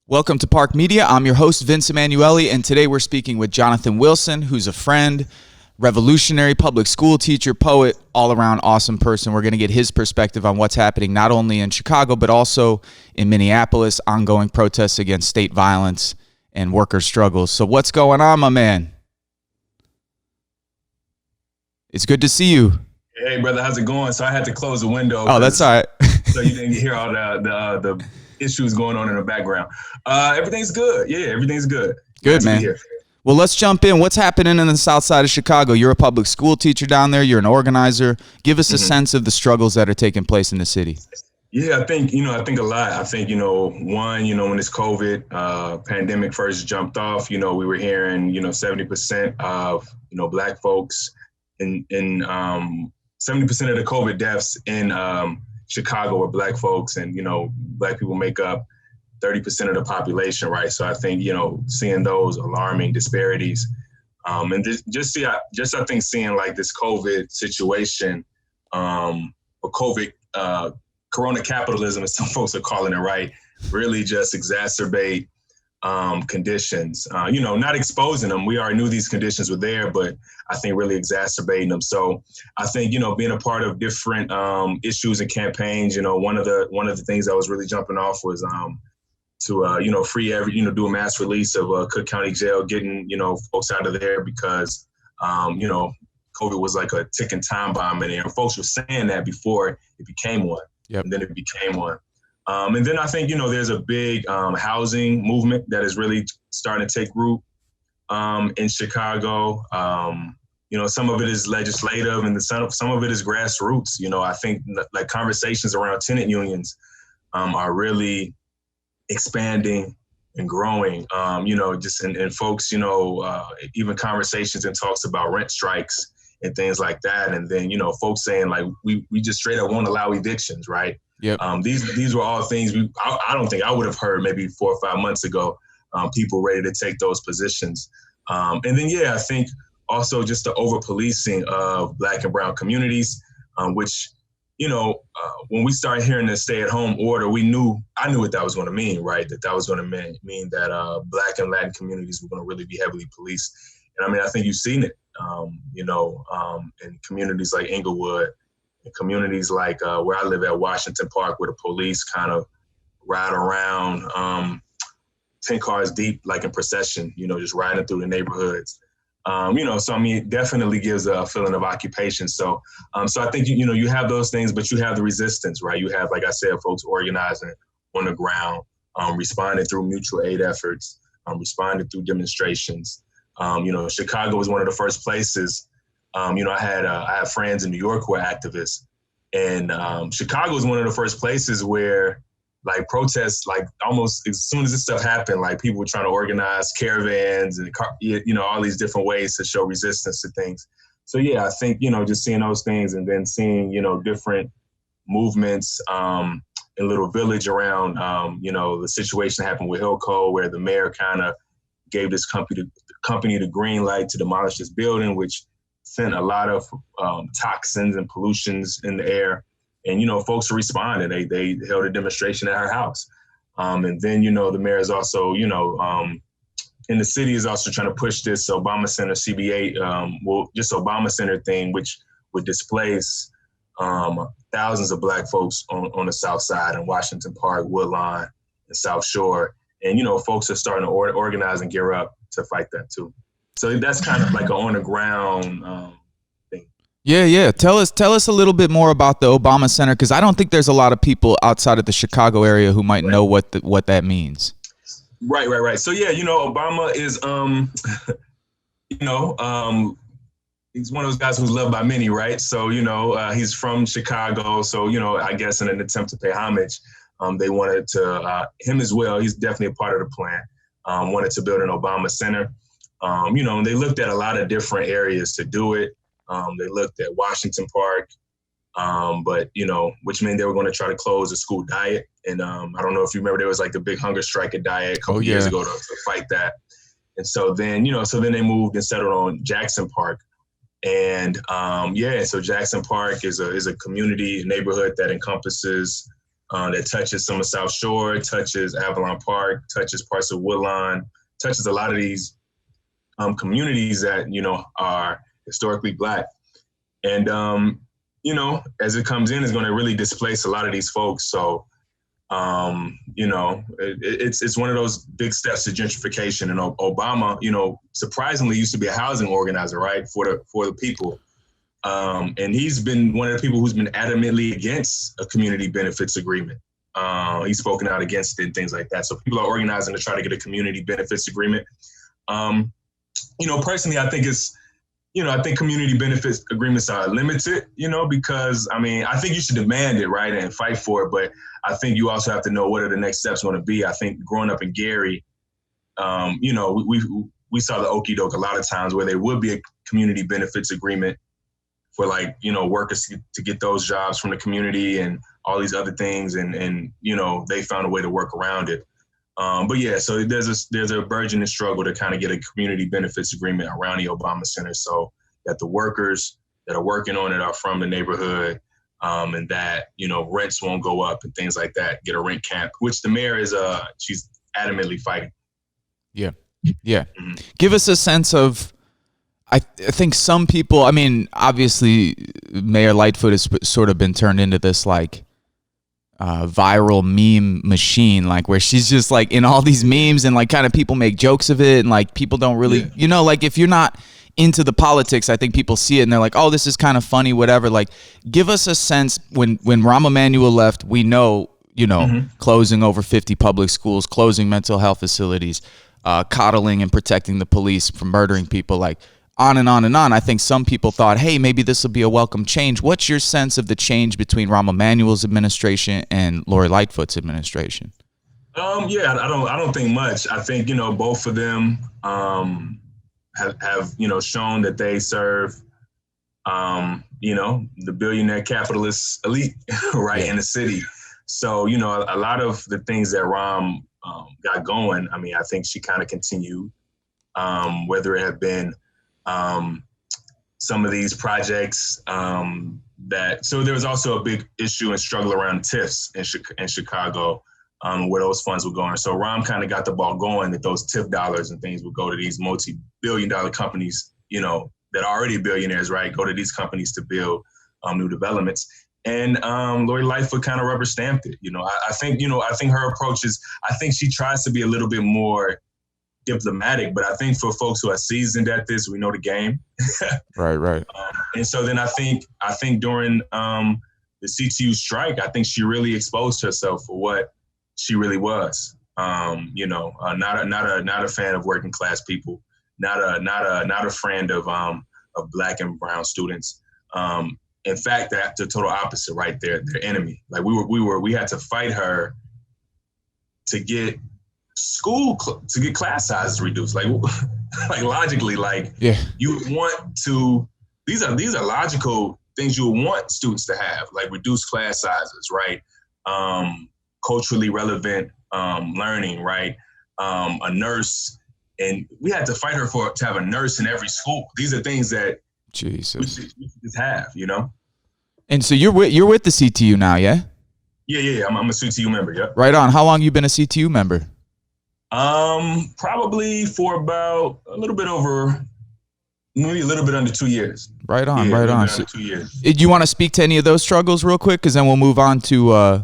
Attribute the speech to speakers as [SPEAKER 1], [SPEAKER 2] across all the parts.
[SPEAKER 1] Welcome to Park Media. I'm your host, Vince Emanuele, and today we're speaking with Jonathan Wilson, who's a friend, revolutionary, public school teacher, poet, all-around awesome person. We're going to get his perspective on what's happening not only in Chicago, but also in Minneapolis, ongoing protests against state violence and worker struggles. So what's going on, my man? It's good to see you.
[SPEAKER 2] Hey, brother, how's it going? So I had to close the window.
[SPEAKER 1] Oh, that's all right.
[SPEAKER 2] So you didn't hear all the issues going on in the background. Everything's good. Yeah, everything's good.
[SPEAKER 1] Good, man. Well, let's jump in. What's happening in the south side of Chicago? You're a public school teacher down there. You're an organizer. Give us a sense of the struggles that are taking place in the city.
[SPEAKER 2] Yeah, I think a lot. I think, one, when this COVID pandemic first jumped off, we were hearing, 70% of, Black folks in 70% of the COVID deaths in Chicago are Black folks, and, Black people make up 30% of the population, right? So I think, seeing those alarming disparities, and I think seeing like this COVID situation, or COVID, Corona capitalism, as some folks are calling it, right, really just exacerbate conditions, not exposing them. We already knew these conditions were there, but I think really exacerbating them. So I think, being a part of different issues and campaigns, one of the things that was really jumping off was to free do a mass release of Cook County Jail, getting, folks out of there because, COVID was like a ticking time bomb in there. And folks were saying that before it became one. Yep. And then it became one. And then I think, there's a big housing movement that is really starting to take root in Chicago. Some of it is legislative and some of it is grassroots. I think like conversations around tenant unions are really expanding and growing, and folks, even conversations and talks about rent strikes and things like that. And then, folks saying like, we just straight up won't allow evictions, right? Yep. These were all things I don't think I would have heard maybe 4 or 5 months ago, people ready to take those positions. And then, I think also just the over-policing of Black and brown communities, which, when we started hearing the stay-at-home order, I knew what that was going to mean, right? That was going to mean that Black and Latin communities were going to really be heavily policed. And I mean, I think you've seen it, in communities like Inglewood, in communities like where I live at Washington Park, where the police kind of ride around 10 cars deep, like in procession, just riding through the neighborhoods. So I mean, it definitely gives a feeling of occupation. So I think, you have those things, but you have the resistance, right? You have, like I said, folks organizing on the ground, responding through mutual aid efforts, responding through demonstrations. Chicago was one of the first places. I had friends in New York who are activists, and Chicago was one of the first places where like protests, like almost as soon as this stuff happened, like people were trying to organize caravans and, all these different ways to show resistance to things. So, I think, just seeing those things and then seeing, different movements in Little Village around, the situation that happened with Hillco, where the mayor kind of gave this company the green light to demolish this building, which sent a lot of toxins and pollutions in the air. And, folks responded. They held a demonstration at her house. And then, the mayor is also, in the city is also trying to push this Obama Center CBA, just Obama Center thing, which would displace thousands of Black folks on the south side in Washington Park, Woodlawn, and South Shore. And, folks are starting to organize and gear up to fight that too. So that's kind of like an on the ground thing.
[SPEAKER 1] Yeah. Tell us a little bit more about the Obama Center, because I don't think there's a lot of people outside of the Chicago area who might know what that means.
[SPEAKER 2] Right. So Obama is he's one of those guys who's loved by many, right? So he's from Chicago, so I guess in an attempt to pay homage, they wanted to him as well. He's definitely a part of the plan. Wanted to build an Obama Center. And they looked at a lot of different areas to do it. They looked at Washington Park, but, which meant they were going to try to close the school diet. And I don't know if you remember, there was like the big hunger strike at Diet a couple years ago to fight that. And so then, they moved and settled on Jackson Park. And so Jackson Park is a community neighborhood that encompasses that touches some of South Shore, touches Avalon Park, touches parts of Woodlawn, touches a lot of these communities that, are historically Black. And, as it comes in, it's going to really displace a lot of these folks. So, it's one of those big steps to gentrification. And Obama, surprisingly used to be a housing organizer, right, for the people. And he's been one of the people who's been adamantly against a community benefits agreement. He's spoken out against it and things like that. So people are organizing to try to get a community benefits agreement. Personally, I think I think community benefits agreements are limited, because, I think you should demand it, right, and fight for it. But I think you also have to know what are the next steps going to be. I think growing up in Gary, we saw the okie doke a lot of times where there would be a community benefits agreement for workers to get those jobs from the community and all these other things. And they found a way to work around it. But yeah, so there's a burgeoning struggle to kind of get a community benefits agreement around the Obama Center so that the workers that are working on it are from the neighborhood, and that, rents won't go up and things like that, get a rent cap, which the mayor she's adamantly fighting. Yeah.
[SPEAKER 1] Yeah. Mm-hmm. Give us a sense of, I think some people, obviously Mayor Lightfoot has sort of been turned into this viral meme machine, where she's just in all these memes and kind of people make jokes of it and people don't really, if you're not into the politics, I think people see it and they're like, oh, this is kind of funny, whatever. Give us a sense when Rahm Emanuel left, we know, mm-hmm. closing over 50 public schools, closing mental health facilities, coddling and protecting the police from murdering people, on and on and on. I think some people thought, hey, maybe this will be a welcome change. What's your sense of the change between Rahm Emanuel's administration and Lori Lightfoot's administration?
[SPEAKER 2] I don't think much. I think, both of them have shown that they serve, the billionaire capitalist elite, right, in the city. So, a lot of the things that Rahm got going, I think she kind of continued, whether it have been some of these projects so there was also a big issue and struggle around TIFs in Chicago, where those funds were going. So Rahm kind of got the ball going that those TIF dollars and things would go to these multi-billion-dollar companies, that are already billionaires, right? Go to these companies to build new developments. And Lori Lightfoot kind of rubber stamped it. I think her approach is, I think she tries to be a little bit more diplomatic, but I think for folks who are seasoned at this, we know the game.
[SPEAKER 1] Right.
[SPEAKER 2] And so then I think during the CTU strike, I think she really exposed herself for what she really was. Not a fan of working class people, not a friend of Black and brown students. In fact, that's the total opposite right there, their enemy. We had to fight her to get to get class sizes reduced, logically, you would want to, these are logical things you would want students to have, reduced class sizes, right? Culturally relevant learning, right? A nurse, and we had to fight her to have a nurse in every school. These are things that
[SPEAKER 1] Jesus
[SPEAKER 2] we should just have,
[SPEAKER 1] And so you're with the CTU now, yeah?
[SPEAKER 2] Yeah. I'm a CTU member. Yeah.
[SPEAKER 1] Right on. How long you been a CTU member?
[SPEAKER 2] Probably for about maybe a little bit under 2 years.
[SPEAKER 1] Right on.
[SPEAKER 2] So, 2 years.
[SPEAKER 1] Do you want to speak to any of those struggles real quick? Because then we'll move on to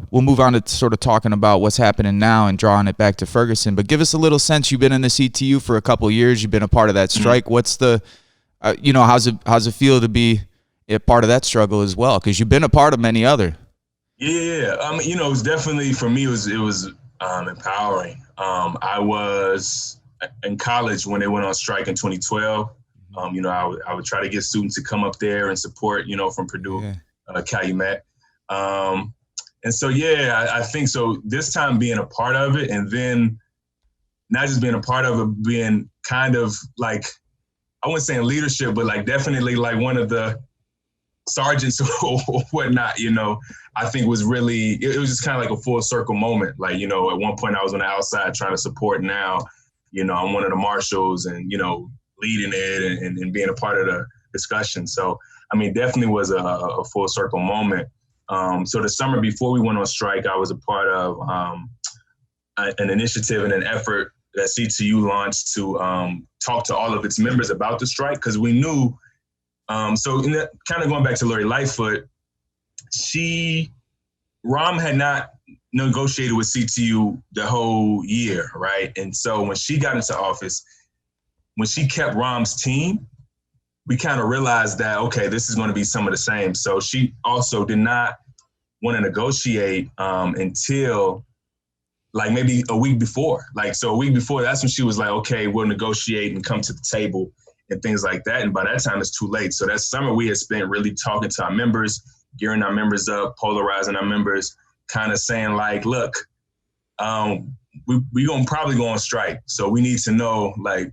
[SPEAKER 1] sort of talking about what's happening now and drawing it back to Ferguson. But give us a little sense. You've been in the CTU for a couple of years. You've been a part of that strike. Mm-hmm. What's the, how's it feel to be a part of that struggle as well? Because you've been a part of many other.
[SPEAKER 2] Yeah. It was definitely, for me, it was empowering. I was in college when they went on strike in 2012. I would try to get students to come up there and support, from Purdue, Calumet. And so, I think so this time being a part of it, and then not just being a part of it, being kind of I wouldn't say in leadership, but definitely one of the sergeants or whatnot, I think was really, it was just kind of a full circle moment. At one point I was on the outside trying to support. Now, I'm one of the marshals and, leading it and being a part of the discussion. So, definitely was a full circle moment. So the summer before we went on strike, I was a part of an initiative and an effort that CTU launched to talk to all of its members about the strike, because we knew, so kind of going back to Lori Lightfoot, Rom had not negotiated with CTU the whole year, right? And so when she got into office, when she kept Rom's team, we kind of realized that, okay, this is going to be some of the same. So she also did not want to negotiate until like maybe a week before. Like, so a week before, that's when she was like, okay, we'll negotiate and come to the table and things like that. And by that time, it's too late. So that summer we had spent really talking to our members, gearing our members up, polarizing our members, kind of saying like, look, we gonna probably go on strike. So we need to know like,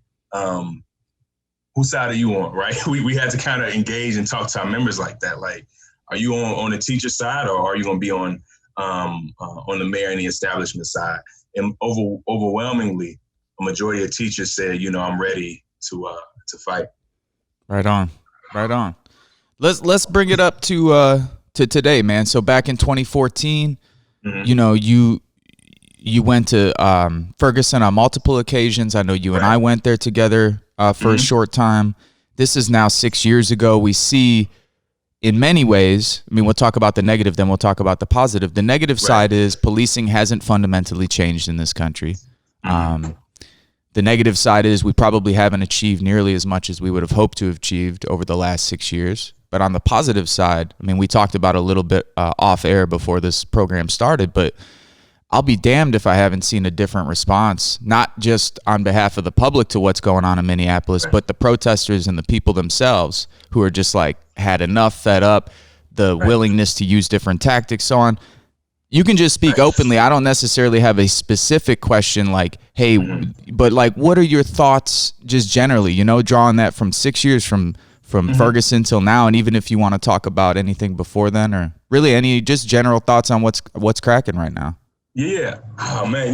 [SPEAKER 2] whose side are you on, right? We had to kind of engage and talk to our members like that. Like, are you on the teacher side, or are you gonna be on the mayor and the establishment side? And overwhelmingly, a majority of teachers said, I'm ready to fight. Right on.
[SPEAKER 1] Let's bring it up to today, man. So back in 2014, you went to Ferguson on multiple occasions. I know you and I went there together for a short time. This is now 6 years ago. We see, in many ways, I mean, we'll talk about the negative, then we'll talk about the positive. The negative side is policing hasn't fundamentally changed in this country. The negative side is we probably haven't achieved nearly as much as we would have hoped to have achieved over the last 6 years. But on the positive side, I mean, we talked about a little bit off air before this program started, but I'll be damned if I haven't seen a different response, not just on behalf of the public to what's going on in Minneapolis, but the protesters and the people themselves who are just like had enough, fed up, the willingness to use different tactics, so on. You can just speak openly. I don't necessarily have a specific question like, hey, but like, what are your thoughts just generally, drawing that from 6 years from Ferguson till now, and even if you want to talk about anything before then, or really any just general thoughts on what's cracking right now.
[SPEAKER 2] Yeah. Oh man,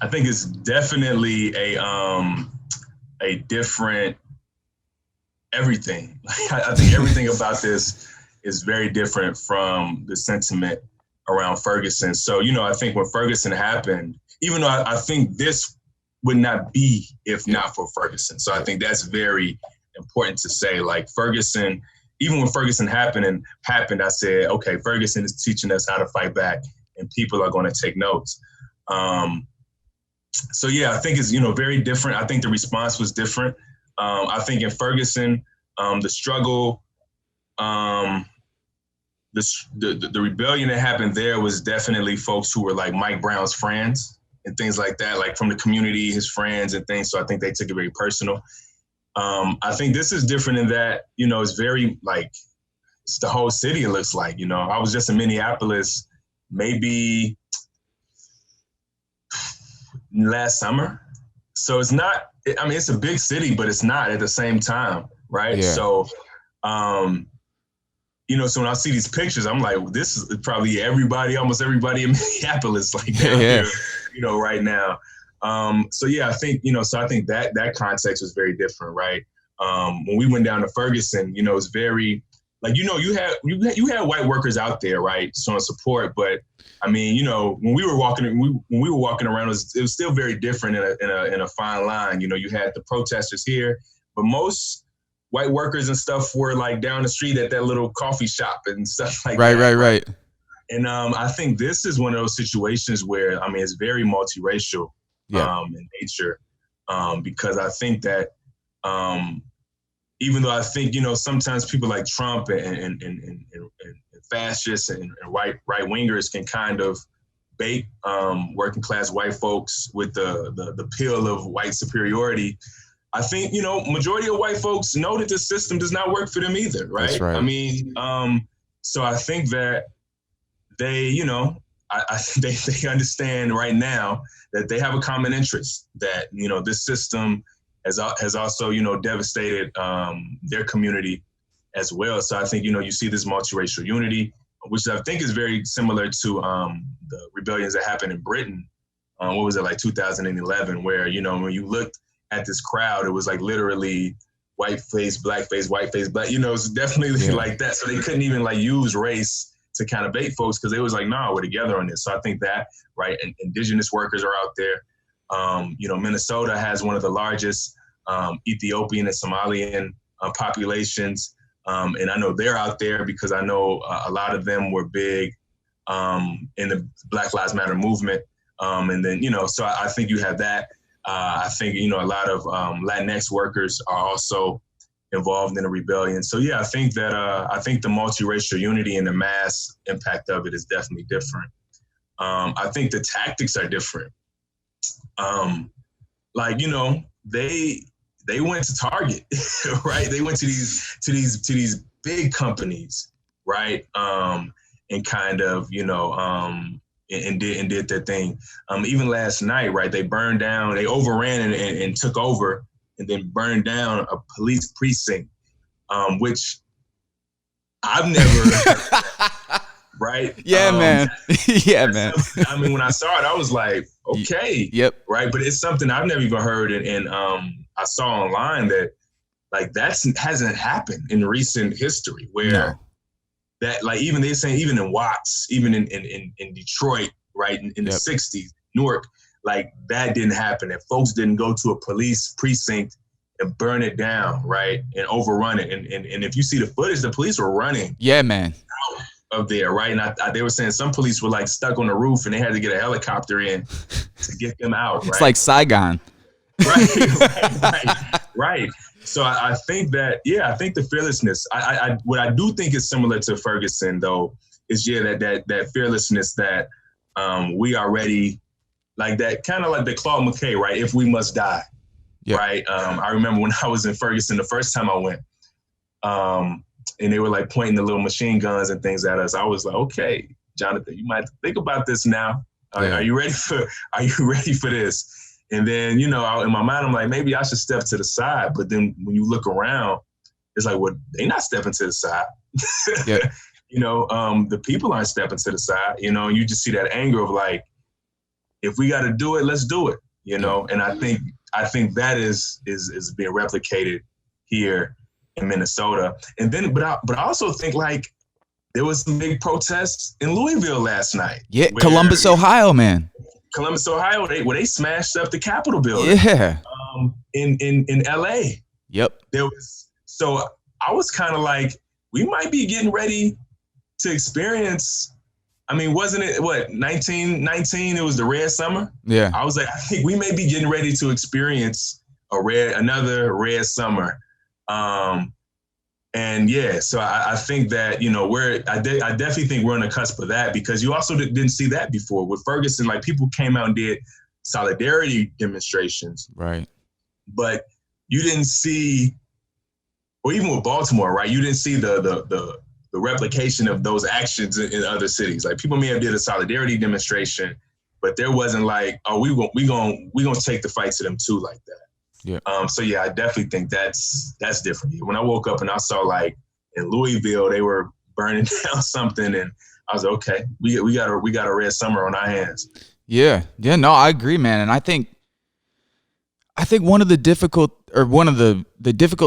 [SPEAKER 2] I think it's definitely a different everything. I think everything about this is very different from the sentiment around Ferguson. So, I think when Ferguson happened, even though I think this would not be if not for Ferguson. So I think that's very important to say. Like Ferguson, even when Ferguson happened, I said, okay, Ferguson is teaching us how to fight back, and people are going to take notes. So yeah, I think it's, very different. I think the response was different. I think in Ferguson, the struggle, the rebellion that happened there was definitely folks who were like Mike Brown's friends and things like that, like from the community, his friends and things. So I think they took it very personal. I think this is different in that, it's very like, it's the whole city, it looks like, I was just in Minneapolis maybe last summer. So it's not, it's a big city, but it's not at the same time, right? Yeah. So, so when I see these pictures, I'm like, this is probably almost everybody in Minneapolis, like down here, right now. So yeah, I think, so I think that context was very different, right? When we went down to Ferguson, it's very, like, you had white workers out there, right, showing support, but I mean, when we were walking around, it was still very different in a fine line. You had the protesters here, but most white workers and stuff were like down the street at that little coffee shop and stuff like that.
[SPEAKER 1] Right.
[SPEAKER 2] And I think this is one of those situations where, it's very multiracial in nature, because I think that even though I think, sometimes people like Trump and fascists and right-wingers can kind of bait working class white folks with the pill of white superiority, I think, majority of white folks know that this system does not work for them either, right?
[SPEAKER 1] That's right.
[SPEAKER 2] So I think that they, they understand right now that they have a common interest, that, this system has also, devastated their community as well. So I think, you see this multiracial unity, which I think is very similar to the rebellions that happened in Britain. What was it, like 2011, where, when you looked at this crowd, it was like literally white face, black face, white face, black, it's definitely like that. So they couldn't even like use race to kind of bait folks because they was like, nah, we're together on this. So I think that, right, and indigenous workers are out there. Minnesota has one of the largest Ethiopian and Somalian populations. And I know they're out there because I know a lot of them were big in the Black Lives Matter movement. And then, so I think you have that. I think, a lot of Latinx workers are also involved in the rebellion. So, yeah, I think that I think the multiracial unity and the mass impact of it is definitely different. I think the tactics are different. They went to Target, right? They went to these big companies, right? And kind of, and did their thing. Even last night, right? They burned down, they overran and took over, and then burned down a police precinct, which I've never. Right?
[SPEAKER 1] Yeah, man. Yeah, man.
[SPEAKER 2] I mean, when I saw it, I was like, okay.
[SPEAKER 1] Yep.
[SPEAKER 2] Right. But it's something I've never even heard. And I saw online that hasn't happened in recent history where that, like, even they're saying, even in Watts, even in Detroit, right, in the 60s, Newark, like that didn't happen. That folks didn't go to a police precinct and burn it down, right, and overrun it. And if you see the footage, the police were running.
[SPEAKER 1] Yeah, man.
[SPEAKER 2] Of there, right? And they were saying some police were like stuck on the roof and they had to get a helicopter in to get them out.
[SPEAKER 1] It's
[SPEAKER 2] right?
[SPEAKER 1] like Saigon.
[SPEAKER 2] Right. So I think that, I think the fearlessness, what I do think is similar to Ferguson though, is that fearlessness that we are ready, like that kind of like the Claude McKay, right? If we must die, right? I remember when I was in Ferguson the first time I went, and they were like pointing the little machine guns and things at us. I was like, okay, Jonathan, you might think about this now. Are you ready for this? And then, in my mind, I'm like, maybe I should step to the side. But then when you look around, it's like, well, they're not stepping to the side. The people aren't stepping to the side, and you just see that anger of like, if we got to do it, let's do it, And I think that is being replicated here in Minnesota. And then, but I also think like there was some big protests in Louisville last night.
[SPEAKER 1] Yeah, Columbus, Ohio, man.
[SPEAKER 2] Columbus, Ohio, they smashed up the Capitol building.
[SPEAKER 1] Yeah.
[SPEAKER 2] In LA.
[SPEAKER 1] Yep.
[SPEAKER 2] So I was kind of like, we might be getting ready to experience. I mean, wasn't it 1919? It was the Red Summer. Yeah. I was like, I think we may be getting ready to experience another Red Summer. So I think that, I definitely think we're on the cusp of that because you also didn't see that before with Ferguson. Like people came out and did solidarity demonstrations, right? But you didn't see, or even with Baltimore, right? You didn't see the replication of those actions in other cities. Like people may have did a solidarity demonstration, but there wasn't like, oh, we gonna take the fight to them too like that. Yeah. I definitely think that's different. When I woke up and I saw like in Louisville they were burning down something, and I was like, okay, we got a Red Summer on our hands. Yeah.
[SPEAKER 1] No, I agree, man. And I think one of the difficult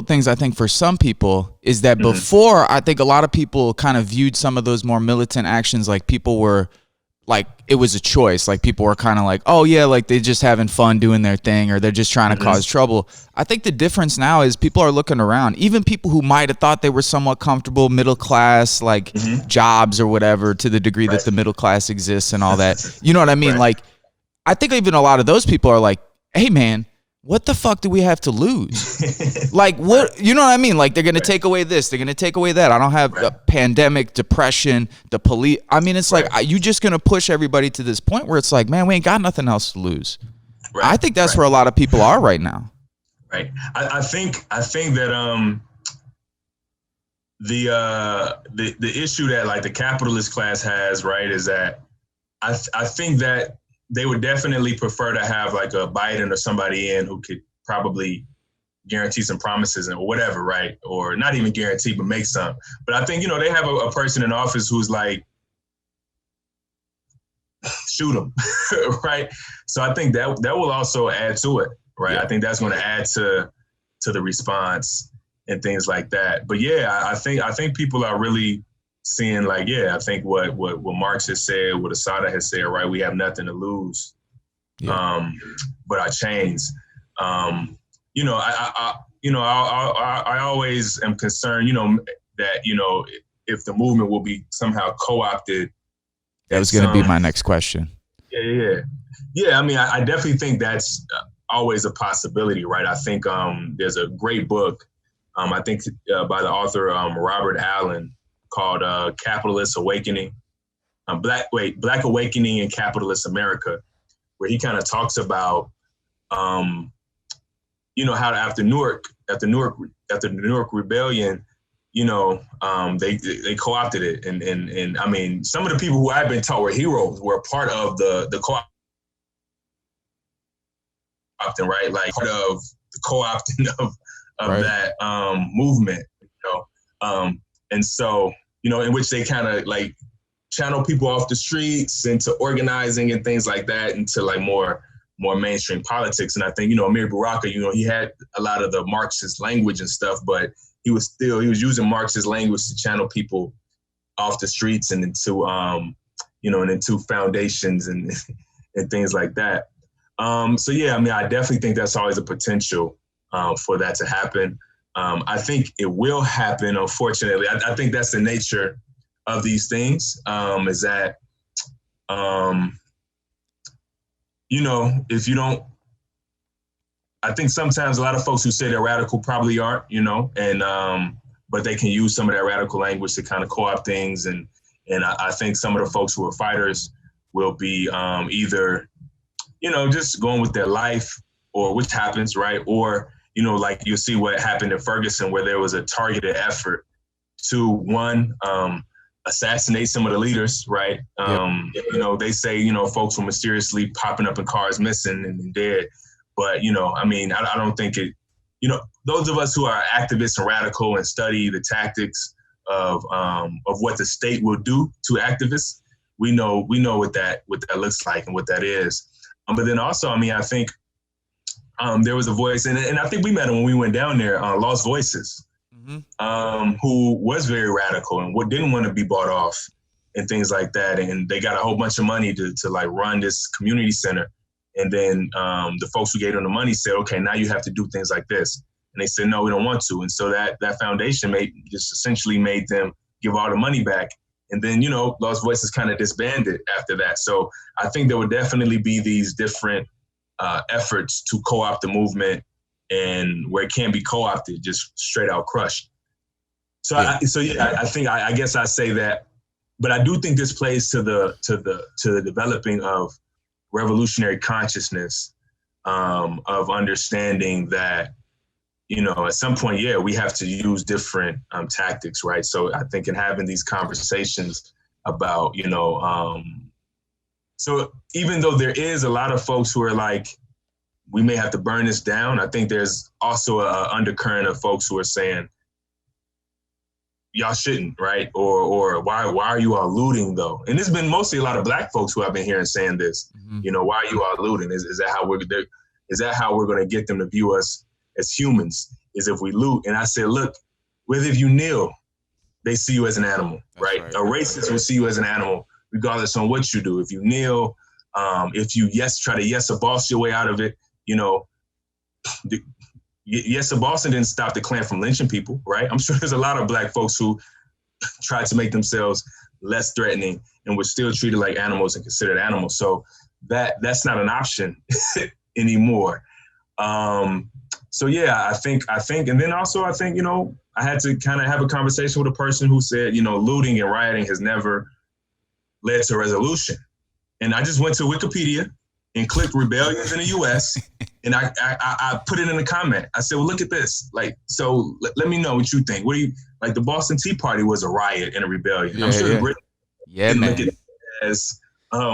[SPEAKER 1] things I think for some people is that before, I think a lot of people kind of viewed some of those more militant actions like people were like it was a choice. Like people were kind of like, oh yeah, like they're just having fun doing their thing, or they're just trying to cause trouble. I think the difference now is people are looking around. Even people who might have thought they were somewhat comfortable, middle class, like jobs or whatever, to the degree that the middle class exists and all that. You know what I mean? Like, I think even a lot of those people are like, hey man, what the fuck do we have to lose? Like, what, you know what I mean? Like, they're going to take away this, they're going to take away that. I don't have a pandemic, depression, the police. I mean, it's like, you just going to push everybody to this point where it's like, man, we ain't got nothing else to lose. I think that's where a lot of people are right now.
[SPEAKER 2] Right. I think that the issue that like the capitalist class has, right, is that I think that they would definitely prefer to have like a Biden or somebody in who could probably guarantee some promises or whatever, right? Or not even guarantee, but make some. But I think, they have a person in office who's like, shoot them, right? So I think that will also add to it, right? Yeah. I think that's going to add to the response and things like that. But yeah, I think people are really seeing like, yeah, I think what Marx has said, what Asada has said, right? We have nothing to lose, but our chains. You know, I always am concerned, you know, that, you know, if the movement will be somehow co-opted.
[SPEAKER 1] That was going to be my next question.
[SPEAKER 2] Yeah. I mean, I definitely think that's always a possibility, right? I think there's a great book, I think by the author Robert Allen, called Capitalist Awakening, Black Awakening in Capitalist America, where he kind of talks about, you know, how after Newark Rebellion, you know, they co-opted it, and I mean, some of the people who I've been taught were heroes were part of the co-opting, right? Like part of the co-opting of right. that movement, you know, and so, you know, in which they kind of like channel people off the streets into organizing and things like that into like more mainstream politics. And I think, you know, Amir Baraka, you know, he had a lot of the Marxist language and stuff, but he was using Marxist language to channel people off the streets and into, you know, and into foundations and things like that. So, yeah, I mean, I definitely think that's always a potential for that to happen. I think it will happen, unfortunately. I think that's the nature of these things, is that, you know, if you don't, I think sometimes a lot of folks who say they're radical probably aren't, you know, and but they can use some of that radical language to kind of co-opt things. And I think some of the folks who are fighters will be either, you know, just going with their life, or which happens, right? Or, you know, like you'll see what happened in Ferguson, where there was a targeted effort to, one, assassinate some of the leaders, right? You know, they say, you know, folks were mysteriously popping up in cars missing and dead. But, you know, I mean, I don't think it, you know, those of us who are activists and radical and study the tactics of what the state will do to activists, we know what that looks like and what that is. But then also, I mean, I think there was a voice, and I think we met him when we went down there, Lost Voices, who was very radical and didn't want to be bought off and things like that. And they got a whole bunch of money to like run this community center. And then the folks who gave them the money said, okay, now you have to do things like this. And they said, no, we don't want to. And so that foundation just essentially made them give all the money back. And then, you know, Lost Voices kind of disbanded after that. So I think there would definitely be these different efforts to co-opt the movement, and where it can be co-opted, just straight out crushed. So yeah. I guess I say that, but I do think this plays to the developing of revolutionary consciousness, of understanding that, you know, at some point, yeah, we have to use different tactics, right? So I think in having these conversations about, you know, so even though there is a lot of folks who are like, we may have to burn this down, I think there's also an undercurrent of folks who are saying, y'all shouldn't, right? Or why are you all looting though? And it's been mostly a lot of Black folks who I've been hearing saying this. You know, why are you all looting? Is that how we're going to get them to view us as humans? Is if we loot? And I said, look, whether if you kneel, they see you as an animal, right? A racist will see you as an animal, regardless on what you do. If you kneel, if you try to yes or boss your way out of it, you know, yes or bossing didn't stop the Klan from lynching people, right? I'm sure there's a lot of Black folks who tried to make themselves less threatening and were still treated like animals and considered animals. So that's not an option anymore. So yeah, I think, and then also I think, you know, I had to kind of have a conversation with a person who said, you know, looting and rioting has never led to resolution. And I just went to Wikipedia and clicked rebellions in the U.S. and I put it in a comment. I said, well, look at this. Like, so let me know what you think. What do you, like, the Boston Tea Party was a riot and a rebellion. I'm sure the British didn't look at it as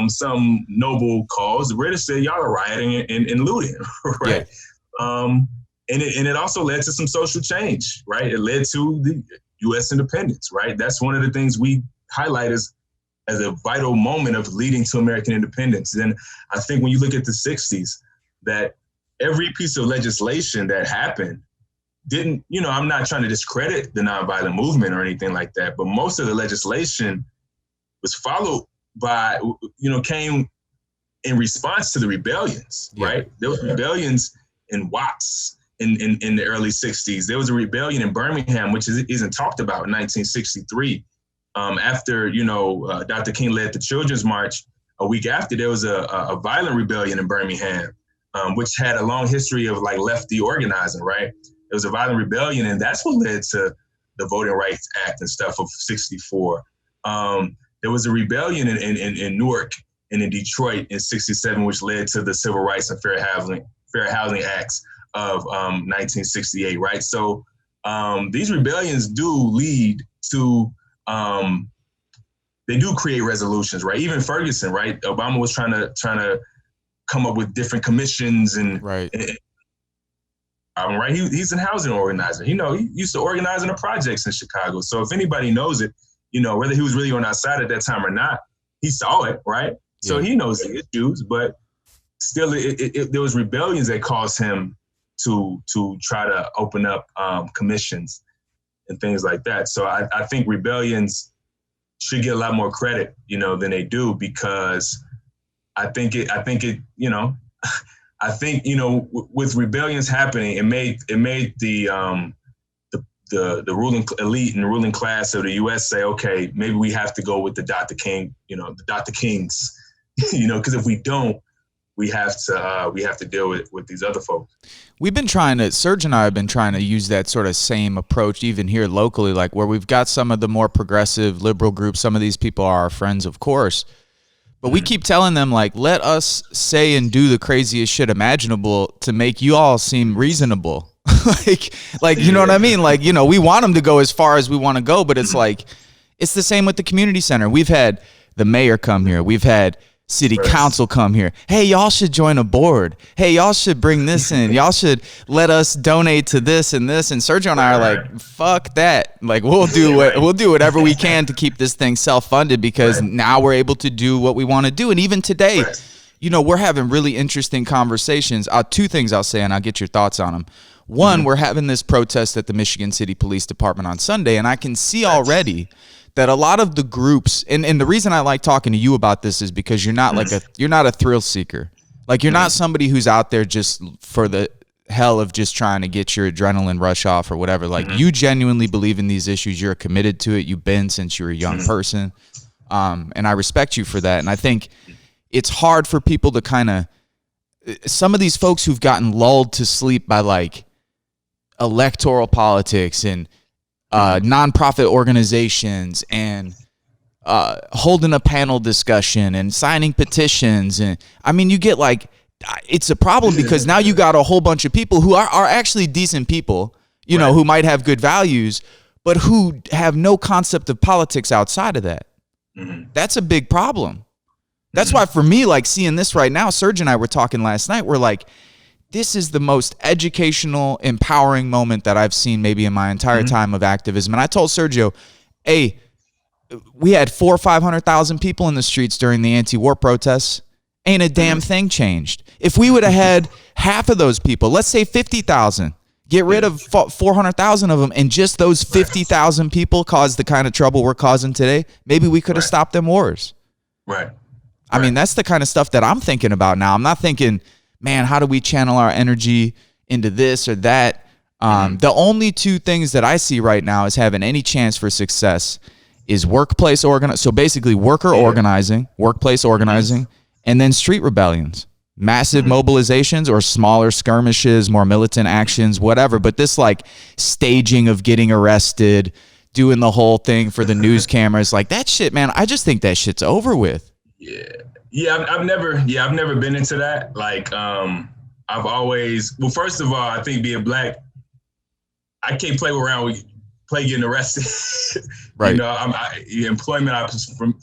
[SPEAKER 2] some noble cause. The British said, y'all are rioting and looting, right? Yeah. And it also led to some social change, right? It led to the U.S. independence, right? That's one of the things we highlight as a vital moment of leading to American independence. And I think when you look at the 60s, that every piece of legislation that happened didn't, I'm not trying to discredit the nonviolent movement or anything like that, but most of the legislation was followed by, came in response to the rebellions, right? There was rebellions in Watts in the early 60s. There was a rebellion in Birmingham, which isn't talked about, in 1963. After, Dr. King led the Children's March, a week after, there was a violent rebellion in Birmingham, which had a long history of like lefty organizing, right? It was a violent rebellion, and that's what led to the Voting Rights Act and stuff of 64. There was a rebellion in Newark and in Detroit in 67, which led to the Civil Rights and Fair Housing Acts of 1968, right? So these rebellions do lead to, they do create resolutions, right? Even Ferguson, right? Obama was trying to come up with different commissions and
[SPEAKER 1] right.
[SPEAKER 2] Right? He's a housing organizer. He used to organize in the projects in Chicago. So if anybody knows it, whether he was really on our side at that time or not, he saw it, right? So he knows the issues, but still, there was rebellions that caused him to try to open up commissions and things like that. So I think rebellions should get a lot more credit, than they do, because I think with rebellions happening, it made the ruling elite and ruling class of the U.S. say, okay, maybe we have to go with the Dr. King, the Dr. Kings, because if we don't, we have to deal with these other folks.
[SPEAKER 1] Serge and I have been trying to use that sort of same approach even here locally, like where we've got some of the more progressive liberal groups. Some of these people are our friends, of course. But we keep telling them, like, let us say and do the craziest shit imaginable to make you all seem reasonable. like, you know what I mean? Like, we want them to go as far as we want to go, but it's like, it's the same with the community center. We've had the mayor come here. We've had city council come here. Hey, y'all should join a board. Hey, y'all should bring this in. Y'all should let us donate to this and this. And Sergio and I are like, fuck that. Like, we'll do whatever we can to keep this thing self-funded, because now we're able to do what we want to do. And even today, we're having really interesting conversations. Two things I'll say, and I'll get your thoughts on them. One, we're having this protest at the Michigan City Police Department on Sunday, and I can see already that a lot of the groups, and the reason I like talking to you about this is because you're not a thrill seeker. Like, you're not somebody who's out there just for the hell of just trying to get your adrenaline rush off or whatever. Like, you genuinely believe in these issues. You're committed to it. You've been since you were a young person. And I respect you for that. And I think it's hard for people to kind of, some of these folks who've gotten lulled to sleep by like electoral politics and nonprofit organizations and holding a panel discussion and signing petitions. And I mean, you get like, it's a problem because now you got a whole bunch of people who are actually decent people, who might have good values, but who have no concept of politics outside of that. That's a big problem. That's why for me, like seeing this right now, Serge and I were talking last night, we're like, this is the most educational, empowering moment that I've seen maybe in my entire time of activism. And I told Sergio, hey, we had 400,000 or 500,000 people in the streets during the anti-war protests. Ain't a damn thing changed. If we would have had half of those people, let's say 50,000, get rid of 400,000 of them, and just those 50,000 people caused the kind of trouble we're causing today, maybe we could have stopped them wars.
[SPEAKER 2] Right.
[SPEAKER 1] I mean, that's the kind of stuff that I'm thinking about now. I'm not thinking, man, how do we channel our energy into this or that? The only two things that I see right now as having any chance for success is workplace organizing. So basically worker organizing, workplace organizing, and then street rebellions, massive mobilizations or smaller skirmishes, more militant actions, whatever. But this like staging of getting arrested, doing the whole thing for the news cameras, like that shit, man, I just think that shit's over with.
[SPEAKER 2] Yeah, I've never been into that. Like, I've always, well, first of all, I think being Black, I can't play getting arrested.
[SPEAKER 1] Right.
[SPEAKER 2] Employment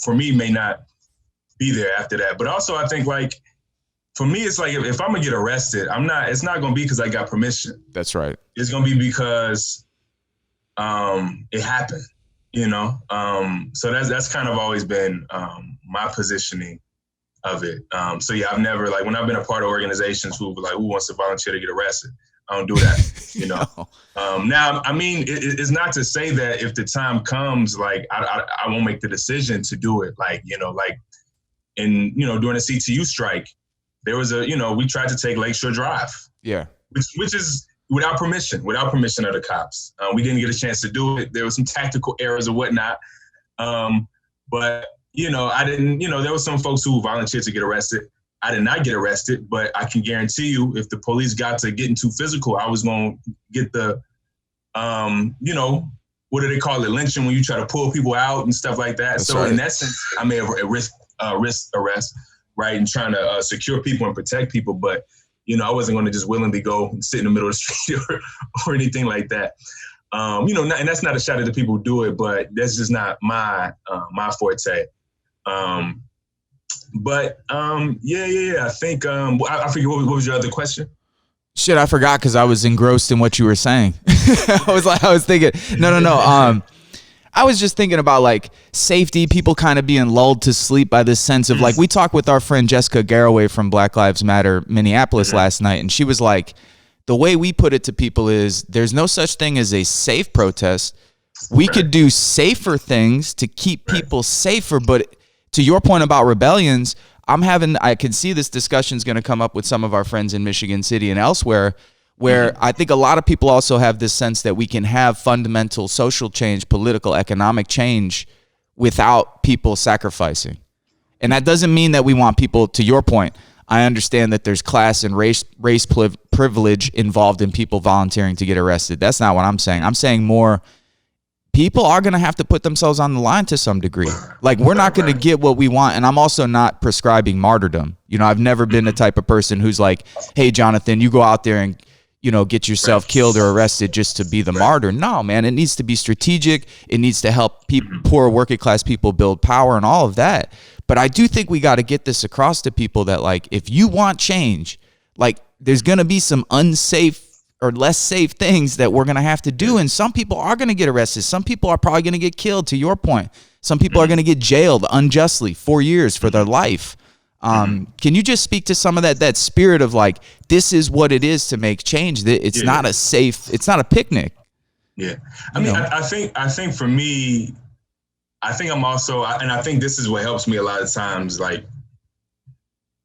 [SPEAKER 2] for me may not be there after that. But also, I think like, for me, it's like if I'm gonna get arrested, it's not gonna be because I got permission.
[SPEAKER 1] That's right. It's
[SPEAKER 2] gonna be because it happened. So that's kind of always been my positioning of it. So yeah, I've never, like when I've been a part of organizations who were like, who wants to volunteer to get arrested? I don't do that, you know.
[SPEAKER 1] No.
[SPEAKER 2] Now, I mean, it's not to say that if the time comes, like I won't make the decision to do it. Like, you know, like during the CTU strike, there was we tried to take Lakeshore Drive.
[SPEAKER 1] Yeah.
[SPEAKER 2] Which is without permission of the cops. We didn't get a chance to do it. There was some tactical errors or whatnot. But, I didn't, there were some folks who volunteered to get arrested. I did not get arrested, but I can guarantee you if the police got to getting too physical, I was going to get the, what do they call it? Lynching, when you try to pull people out and stuff like that.
[SPEAKER 1] That's
[SPEAKER 2] so
[SPEAKER 1] right.
[SPEAKER 2] in that sense, I may have risk arrest, right? And trying to secure people and protect people. But, I wasn't going to just willingly go and sit in the middle of the street or anything like that. And that's not a shot at the people who do it, but that's just not my forte. I think I forget what was your other question.
[SPEAKER 1] Shit, I forgot because I was engrossed in what you were saying. I was thinking, no. I was just thinking about like safety, people kind of being lulled to sleep by this sense of like, we talked with our friend Jessica Garraway from Black Lives Matter Minneapolis last night, and she was like, the way we put it to people is there's no such thing as a safe protest. We could do safer things to keep people safer, but to your point about rebellions, I can see this discussion is going to come up with some of our friends in Michigan City and elsewhere, where I think a lot of people also have this sense that we can have fundamental social change, political, economic change without people sacrificing. And that doesn't mean that we want people, to your point, I understand that there's class and race privilege involved in people volunteering to get arrested. That's not what I'm saying. I'm saying more, people are going to have to put themselves on the line to some degree. Like, we're not going to get what we want. And I'm also not prescribing martyrdom. I've never been the type of person who's like, hey, Jonathan, you go out there and, get yourself killed or arrested just to be the martyr. No, man, it needs to be strategic. It needs to help poor working class people build power and all of that. But I do think we got to get this across to people that, like, if you want change, like, there's going to be some unsafe or less safe things that we're going to have to do. And some people are going to get arrested. Some people are probably going to get killed, to your point. Some people are going to get jailed unjustly 4 years for their life. Can you just speak to some of that spirit of like, this is what it is to make change? It's not a safe, it's not a picnic.
[SPEAKER 2] Yeah. I think for me, I think I'm also, and I think this is what helps me a lot of times, like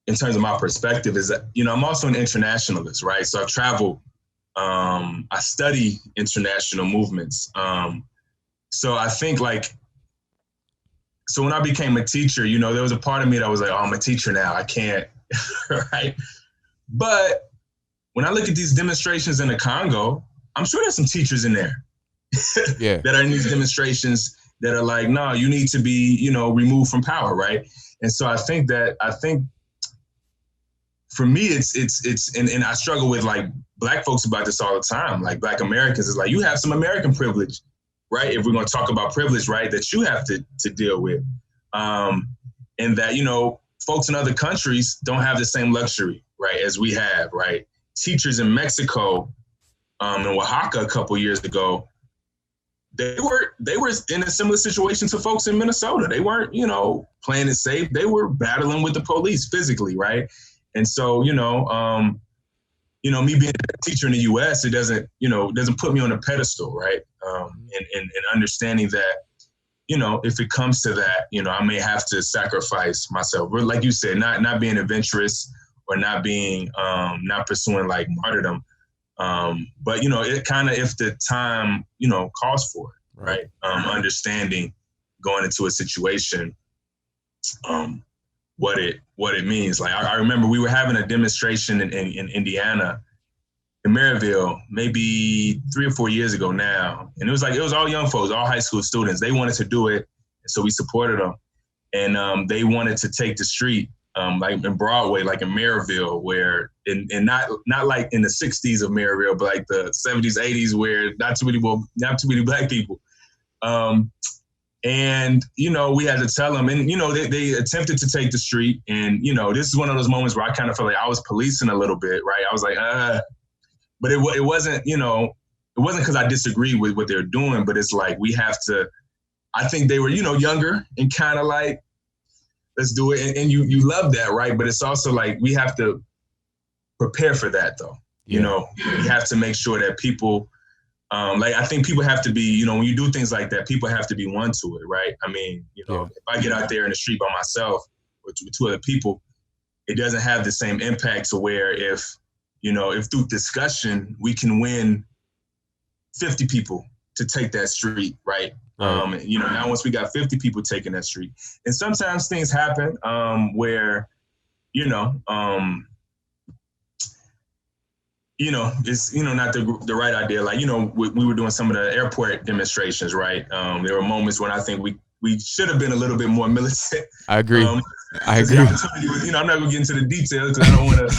[SPEAKER 2] in terms of my perspective, is that, I'm also an internationalist, right? So I've traveled, I study international movements. So I think so when I became a teacher, there was a part of me that was like, oh, I'm a teacher now, I can't, right? But when I look at these demonstrations in the Congo, I'm sure there's some teachers in there that are in these demonstrations that are like, no, you need to be, removed from power, right? And so I think for me, it's and I struggle with like Black folks about this all the time. Like Black Americans is like, you have some American privilege, right? If we're going to talk about privilege, right, that you have to deal with. And that, folks in other countries don't have the same luxury, right, as we have, right? Teachers in Mexico, in Oaxaca a couple years ago, they were in a similar situation to folks in Minnesota. They weren't, playing it safe. They were battling with the police physically, right? And so, me being a teacher in the U.S., it doesn't put me on a pedestal, right? And understanding that, if it comes to that, I may have to sacrifice myself. But like you said, not being adventurous or not being, not pursuing like martyrdom. But, it kind of, if the time, calls for it, right? Understanding going into a situation, what it means. Like, I remember we were having a demonstration in Indiana, in Maryville, maybe 3 or 4 years ago now. And it was all young folks, all high school students. They wanted to do it. And so we supported them. And they wanted to take the street, like in Broadway, like in Maryville, where, and not like in the 60s of Maryville, but like the 70s, 80s, where not too many Black people. And, we had to tell them, and, they attempted to take the street. And, this is one of those moments where I kind of felt like I was policing a little bit, right? I was like, but it wasn't, it wasn't because I disagree with what they're doing, but it's like, we have to, I think they were, younger and kind of like, let's do it. And you love that, right? But it's also like, we have to prepare for that though. You know, you have to make sure that people, like, I think people have to be, you know, when you do things like that, people have to be one to it, right? I mean, you know, if I get out there in the street by myself or with two other people, it doesn't have the same impact to where if, you know, if through discussion, we can win 50 people to take that street, right? You know, now once we got 50 people taking that street, and sometimes things happen where, you know, it's, you know, not the right idea. Like, you know, we were doing some of the airport demonstrations, right? There were moments when I think we should have been a little bit more militant.
[SPEAKER 1] I agree. I agree.
[SPEAKER 2] You know, I'm not going to get into the details because I don't want to,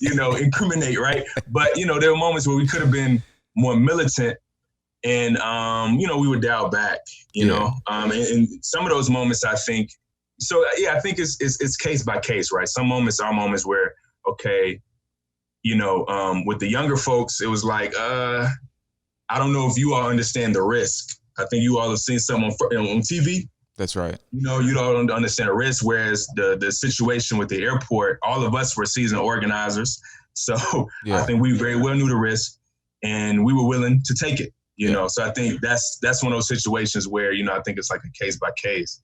[SPEAKER 2] you know, incriminate, right? But, you know, there were moments where we could have been more militant and, you know, we were dialed back, you know, and some of those moments, I think, so, yeah, I think it's case by case, right? Some moments are moments where, okay, you know, with the younger folks, it was like, I don't know if you all understand the risk. I think you all have seen something on TV.
[SPEAKER 1] That's right.
[SPEAKER 2] You know, you don't understand the risk, whereas the situation with the airport, all of us were seasoned organizers. So I think we very well knew the risk and we were willing to take it, you know. So I think that's one of those situations where, you know, I think it's like a case by case.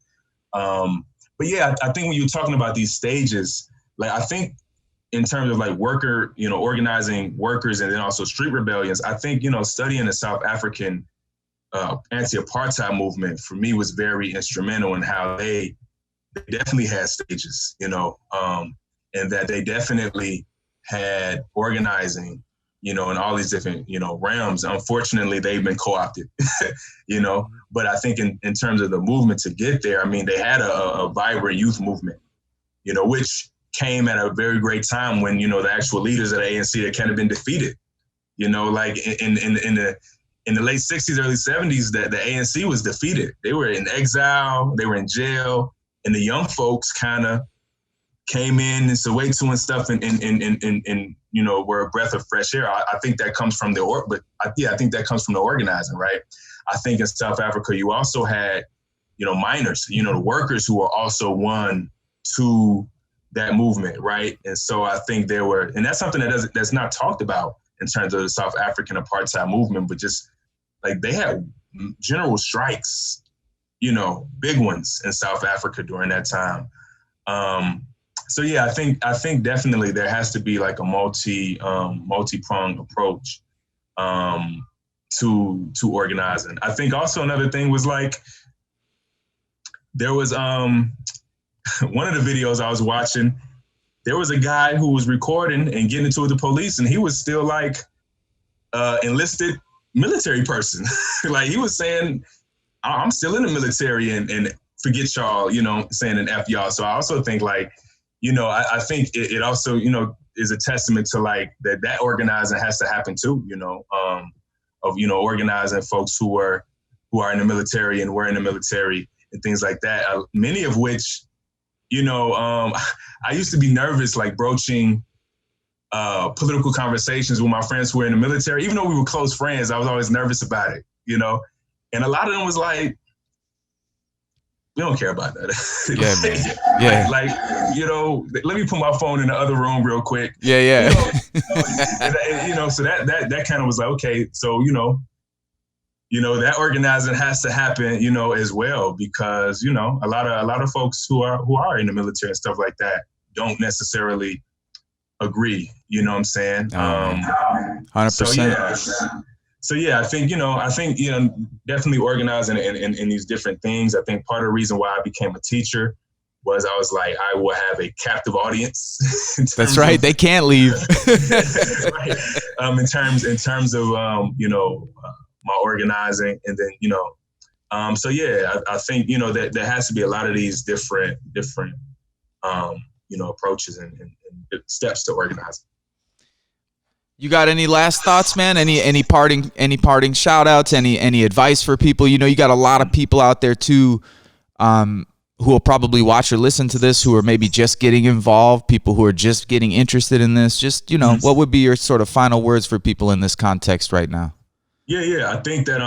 [SPEAKER 2] But yeah, I think when you're talking about these stages, like I think in terms of like worker, you know, organizing workers and then also street rebellions, I think, you know, studying the South African anti-apartheid movement for me was very instrumental in how they definitely had stages, you know, and that they definitely had organizing, you know, in all these different, you know, realms. Unfortunately, they've been co-opted, you know, but I think in terms of the movement to get there, I mean, they had a vibrant youth movement, you know, which came at a very great time when, you know, the actual leaders of the ANC had kind of been defeated, you know, like in the late 60s, early 70s, the ANC was defeated. They were in exile, they were in jail, and the young folks kind of came in and Soweto and stuff and you know, were a breath of fresh air. I think that comes from I think that comes from the organizing, right? I think in South Africa, you also had, you know, miners, you know, the workers who were also one to that movement, right? And so I think there were, and that's something that's not talked about in terms of the South African apartheid movement, but just like they had general strikes, you know, big ones in South Africa during that time. So yeah, I think definitely there has to be like a multi-pronged approach to organizing. I think also another thing was like there was one of the videos I was watching, there was a guy who was recording and getting into it with the police, and he was still like enlisted military person. Like he was saying, I'm still in the military and forget y'all, you know, saying an F y'all. So I also think like, you know, I think it also, you know, is a testament to like that organizing has to happen too, you know, of, you know, organizing folks who are in the military and were in the military and things like that. Many of which, you know, I used to be nervous, like broaching political conversations with my friends who were in the military. Even though we were close friends, I was always nervous about it, you know? And a lot of them was like, we don't care about that.
[SPEAKER 1] Yeah, man. Yeah.
[SPEAKER 2] Like, you know, let me put my phone in the other room real quick.
[SPEAKER 1] Yeah.
[SPEAKER 2] You know, so that kind of was like, okay, so, you know, that organizing has to happen, you know, as well, because, you know, a lot of folks who are in the military and stuff like that don't necessarily agree. You know what I'm saying?
[SPEAKER 1] 100%.
[SPEAKER 2] So yeah, I think, you know, definitely organizing in these different things. I think part of the reason why I became a teacher was I was like, I will have a captive audience.
[SPEAKER 1] That's right. They can't leave.
[SPEAKER 2] Right. In terms of, you know, my organizing, and then, you know, so yeah, I think, you know, that there has to be a lot of these different, you know, approaches and steps to organize.
[SPEAKER 1] You got any last thoughts, man? Any parting shout outs, any advice for people? You know, you got a lot of people out there too, who will probably watch or listen to this, who are maybe just getting involved, people who are just getting interested in this. Just, you know, what would be your sort of final words for people in this context right now?
[SPEAKER 2] Yeah. I think that,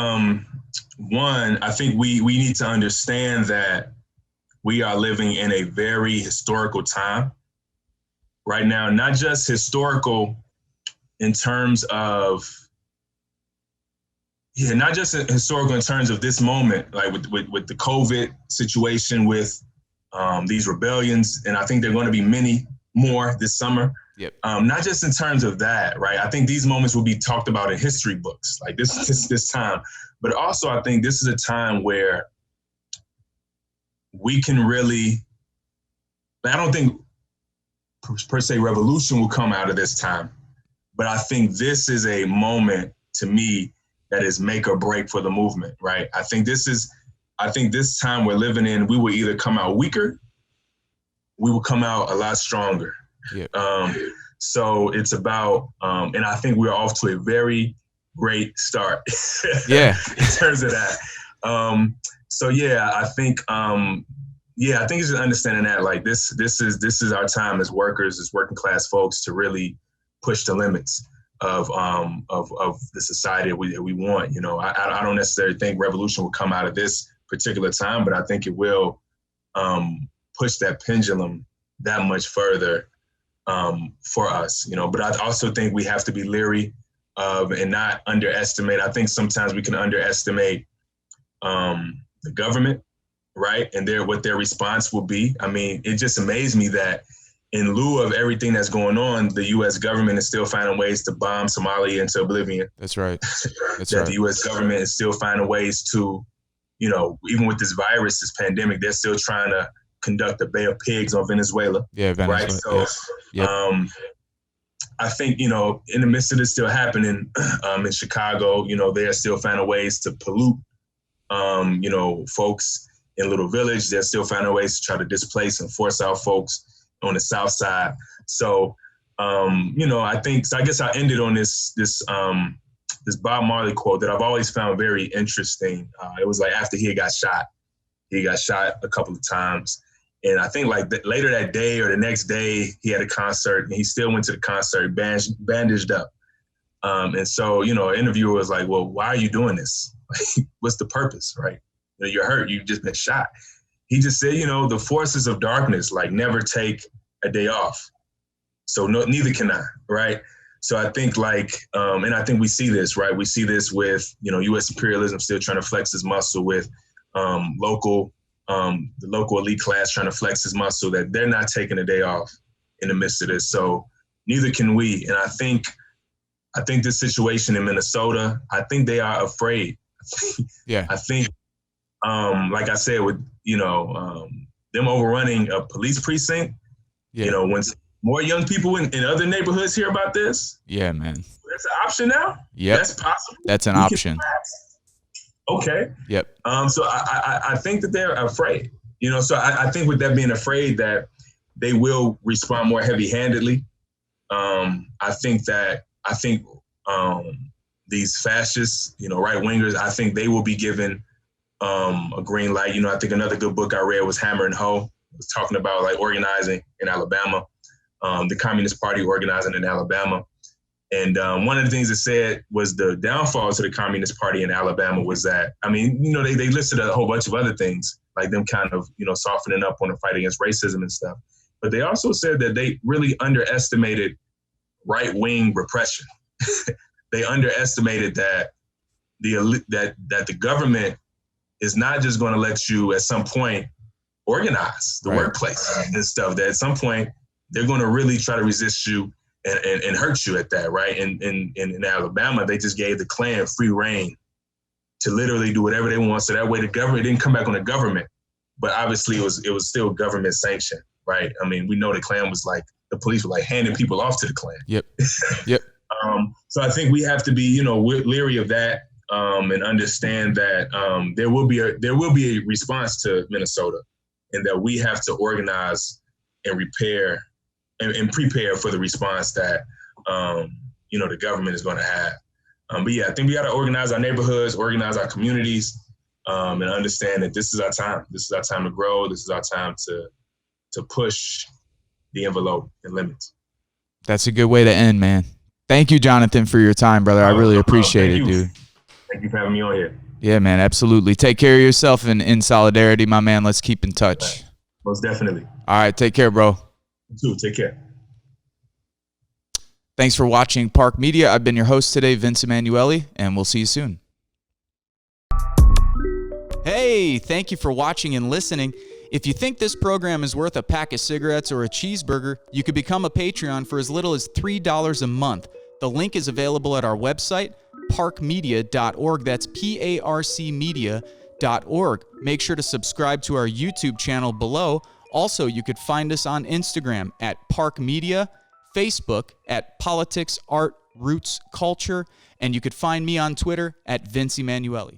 [SPEAKER 2] one, I think we need to understand that we are living in a very historical time right now, not just historical in terms of, not just historical in terms of this moment, like with the COVID situation, with these rebellions, and I think there are going to be many more this summer.
[SPEAKER 1] Yep.
[SPEAKER 2] Not just in terms of that, right? I think these moments will be talked about in history books, like this time. But also, I think this is a time where we can really, I don't think per se revolution will come out of this time, but I think this is a moment to me that is make or break for the movement, right? I think this time we're living in, we will either come out weaker, we will come out a lot stronger.
[SPEAKER 1] Yep.
[SPEAKER 2] So it's about, and I think we're off to a very great start.
[SPEAKER 1] Yeah.
[SPEAKER 2] In terms of that. So yeah, I think it's just understanding that, like, this is our time as workers, as working class folks, to really push the limits of the society that we want. You know, I don't necessarily think revolution will come out of this particular time, but I think it will push that pendulum that much further for us. You know, but I also think we have to be leery of and not underestimate. I think sometimes we can underestimate the government, right? And what their response will be. I mean, it just amazed me that in lieu of everything that's going on, the U.S. government is still finding ways to bomb Somalia into oblivion.
[SPEAKER 1] That's right. That's
[SPEAKER 2] that
[SPEAKER 1] right.
[SPEAKER 2] The U.S. government is still finding ways to, you know, even with this virus, this pandemic, they're still trying to conduct a Bay of Pigs on Venezuela.
[SPEAKER 1] Yeah, Venezuela.
[SPEAKER 2] Right. So,
[SPEAKER 1] yep.
[SPEAKER 2] I think, you know, in the midst of this still happening in Chicago, you know, they are still finding ways to pollute, you know, folks in Little Village. They're still finding ways to try to displace and force out folks on the South Side. So, you know, I think, so I guess I ended on this Bob Marley quote that I've always found very interesting. It was like after he got shot a couple of times. And I think like later that day or the next day, he had a concert and he still went to the concert bandaged up. And so, you know, an interviewer was like, well, why are you doing this? Like, what's the purpose, right? You know, you're hurt, you've just been shot. He just said, you know, the forces of darkness, like, never take a day off. So neither can I, right? So I think like, and I think we see this, right? We see this with, you know, U.S. imperialism still trying to flex his muscle with the local elite class trying to flex his muscle, that they're not taking a day off in the midst of this. So neither can we. And I think this situation in Minnesota, I think they are afraid.
[SPEAKER 1] Yeah.
[SPEAKER 2] I think, like I said, with, you know, them overrunning a police precinct, you know, when more young people in other neighborhoods hear about this.
[SPEAKER 1] Yeah, man.
[SPEAKER 2] That's an option now?
[SPEAKER 1] Yeah.
[SPEAKER 2] That's possible?
[SPEAKER 1] That's an option.
[SPEAKER 2] Okay.
[SPEAKER 1] Yep.
[SPEAKER 2] So I think that they're afraid, you know, so I think with that being afraid that they will respond more heavy-handedly. I think these fascists, you know, right-wingers, I think they will be given a green light. You know, I think another good book I read was Hammer and Hoe. It was talking about like organizing in Alabama, the Communist Party organizing in Alabama. And one of the things it said was the downfall to the Communist Party in Alabama was that, I mean, you know, they listed a whole bunch of other things, like them kind of, you know, softening up on the fight against racism and stuff. But they also said that they really underestimated right-wing repression. They underestimated that the government is not just going to let you at some point organize the workplace and stuff, that at some point they're going to really try to resist you and hurt you at that, right? And in Alabama, they just gave the Klan free reign to literally do whatever they want. So that way the government didn't come back on the government, but obviously it was still government sanctioned, right? I mean, we know the Klan was like, the police were like handing people off to the Klan.
[SPEAKER 1] Yep. Yep.
[SPEAKER 2] So I think we have to be, you know, leery of that and understand that there will be a response to Minnesota, and that we have to organize and repair and prepare for the response that, you know, the government is going to have. But yeah, I think we got to organize our neighborhoods, organize our communities, and understand that this is our time. This is our time to grow. This is our time to push the envelope and limits.
[SPEAKER 1] That's a good way to end, man. Thank you, Jonathan, for your time, brother. I really appreciate it, dude.
[SPEAKER 2] Thank you for having me on here.
[SPEAKER 1] Yeah, man, absolutely. Take care of yourself, and in solidarity, my man, let's keep in touch.
[SPEAKER 2] Most definitely.
[SPEAKER 1] All right, take care, bro.
[SPEAKER 2] You too. Take care.
[SPEAKER 1] Thanks for watching Park Media. I've been your host today, Vince Emanuele, and we'll see you soon. Hey, thank you for watching and listening. If you think this program is worth a pack of cigarettes or a cheeseburger, you could become a Patreon for as little as $3 a month. The link is available at our website, parkmedia.org. That's PARCmedia.org. Make sure to subscribe to our YouTube channel below. Also, you could find us on Instagram at Park Media, Facebook at Politics, Art, Roots, Culture, and you could find me on Twitter at Vince Emanuele.